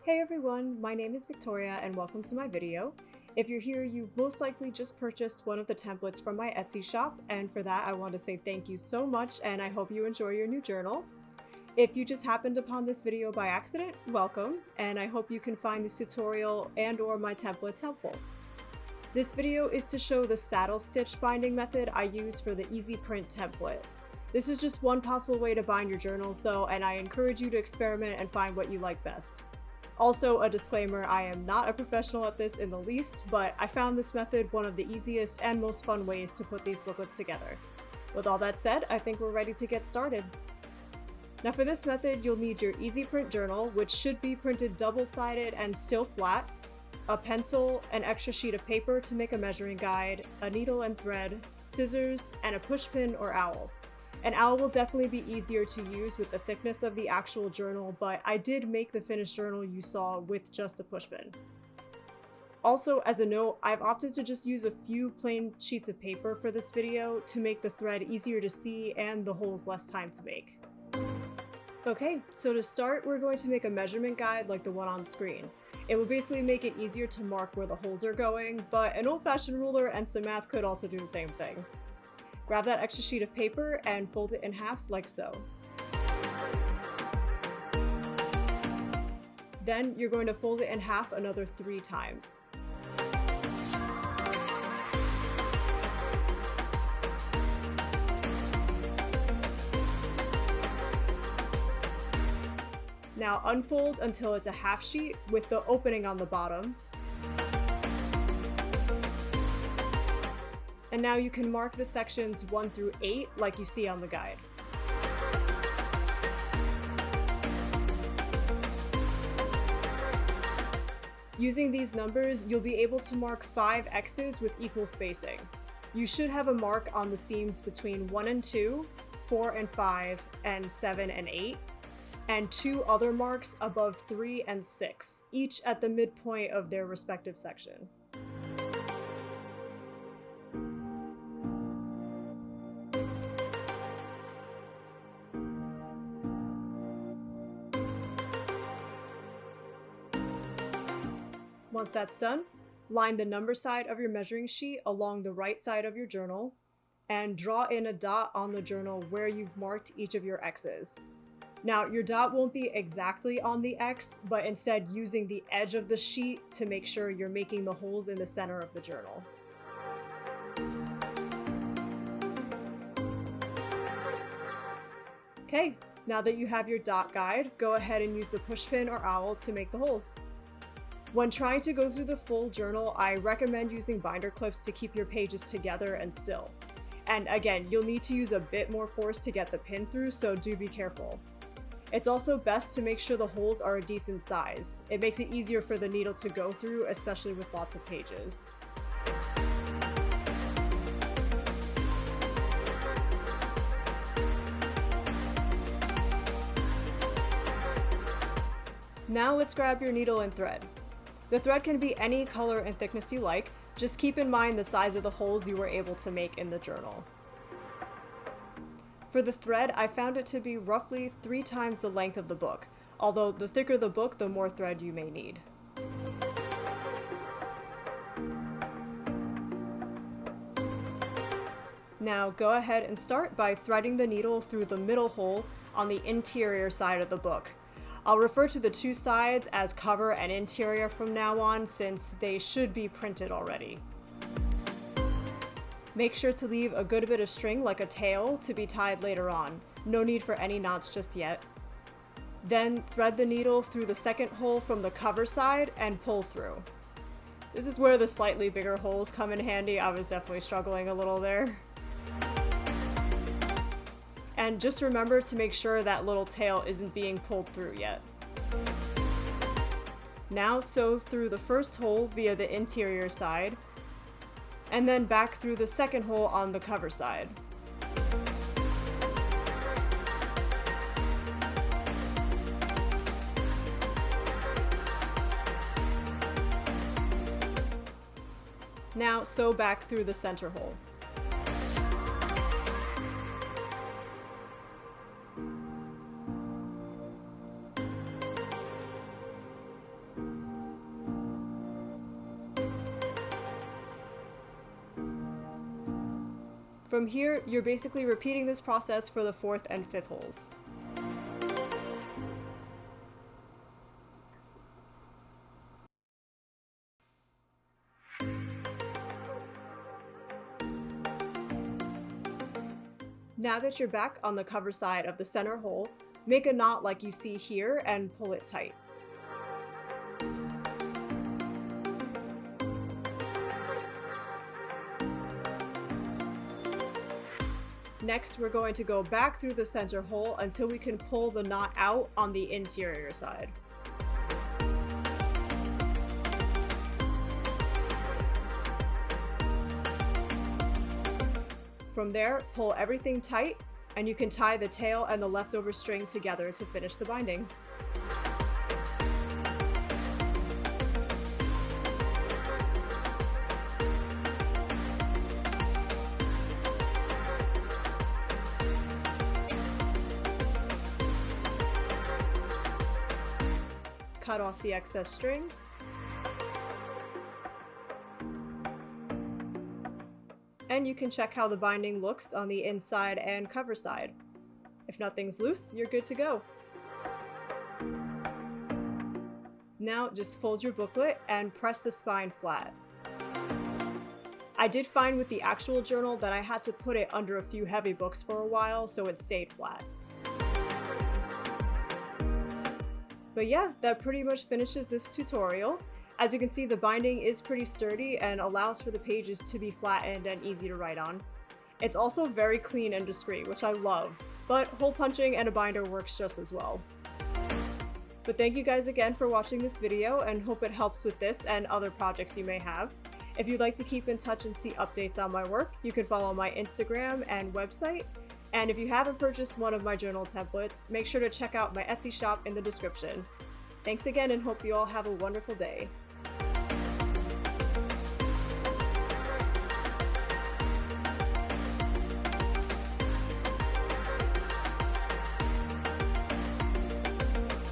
Hey everyone, my name is Victoria and welcome to my video. If you're here, you've most likely just purchased one of the templates from my Etsy shop, and for that I want to say thank you so much and I hope you enjoy your new journal. If you just happened upon this video by accident, welcome, and I hope you can find this tutorial and/or my templates helpful. This video is to show the saddle stitch binding method I use for the Easy Print template. This is just one possible way to bind your journals though, and I encourage you to experiment and find what you like best. Also, a disclaimer, I am not a professional at this in the least, but I found this method one of the easiest and most fun ways to put these booklets together. With all that said, I think we're ready to get started. Now for this method, you'll need your Easy Print journal, which should be printed double-sided and still flat, a pencil, an extra sheet of paper to make a measuring guide, a needle and thread, scissors, and a pushpin or owl. An owl will definitely be easier to use with the thickness of the actual journal, but I did make the finished journal you saw with just a pushpin. Also, as a note, I've opted to just use a few plain sheets of paper for this video to make the thread easier to see and the holes less time to make. Okay, so to start, we're going to make a measurement guide like the one on screen. It will basically make it easier to mark where the holes are going, but an old-fashioned ruler and some math could also do the same thing. Grab that extra sheet of paper and fold it in half like so. Then you're going to fold it in half another 3 times. Now unfold until it's a half sheet with the opening on the bottom. And now you can mark the sections 1 through 8 like you see on the guide. Using these numbers, you'll be able to mark 5 X's with equal spacing. You should have a mark on the seams between 1 and 2, 4 and 5, and 7 and 8, and 2 other marks above 3 and 6, each at the midpoint of their respective section. Once that's done, line the number side of your measuring sheet along the right side of your journal and draw in a dot on the journal where you've marked each of your X's. Now, your dot won't be exactly on the X, but instead using the edge of the sheet to make sure you're making the holes in the center of the journal. Okay, now that you have your dot guide, go ahead and use the pushpin or owl to make the holes. When trying to go through the full journal, I recommend using binder clips to keep your pages together and still. And again, you'll need to use a bit more force to get the pin through, so do be careful. It's also best to make sure the holes are a decent size. It makes it easier for the needle to go through, especially with lots of pages. Now let's grab your needle and thread. The thread can be any color and thickness you like, just keep in mind the size of the holes you were able to make in the journal. For the thread, I found it to be roughly 3 times the length of the book, although the thicker the book, the more thread you may need. Now go ahead and start by threading the needle through the middle hole on the interior side of the book. I'll refer to the 2 sides as cover and interior from now on, since they should be printed already. Make sure to leave a good bit of string like a tail to be tied later on. No need for any knots just yet. Then thread the needle through the second hole from the cover side and pull through. This is where the slightly bigger holes come in handy. I was definitely struggling a little there. And just remember to make sure that little tail isn't being pulled through yet. Now sew through the first hole via the interior side, and then back through the second hole on the cover side. Now sew back through the center hole. From here, you're basically repeating this process for the 4th and 5th holes. Now that you're back on the cover side of the center hole, make a knot like you see here and pull it tight. Next, we're going to go back through the center hole until we can pull the knot out on the interior side. From there, pull everything tight, and you can tie the tail and the leftover string together to finish the binding. Cut off the excess string. And you can check how the binding looks on the inside and cover side. If nothing's loose, you're good to go. Now just fold your booklet and press the spine flat. I did find with the actual journal that I had to put it under a few heavy books for a while so it stayed flat. But yeah, that pretty much finishes this tutorial. As you can see, the binding is pretty sturdy and allows for the pages to be flattened and easy to write on. It's also very clean and discreet, which I love, but hole punching and a binder works just as well. But thank you guys again for watching this video, and hope it helps with this and other projects you may have. If you'd like to keep in touch and see updates on my work, you can follow my Instagram and website. And if you haven't purchased one of my journal templates, make sure to check out my Etsy shop in the description. Thanks again, and hope you all have a wonderful day.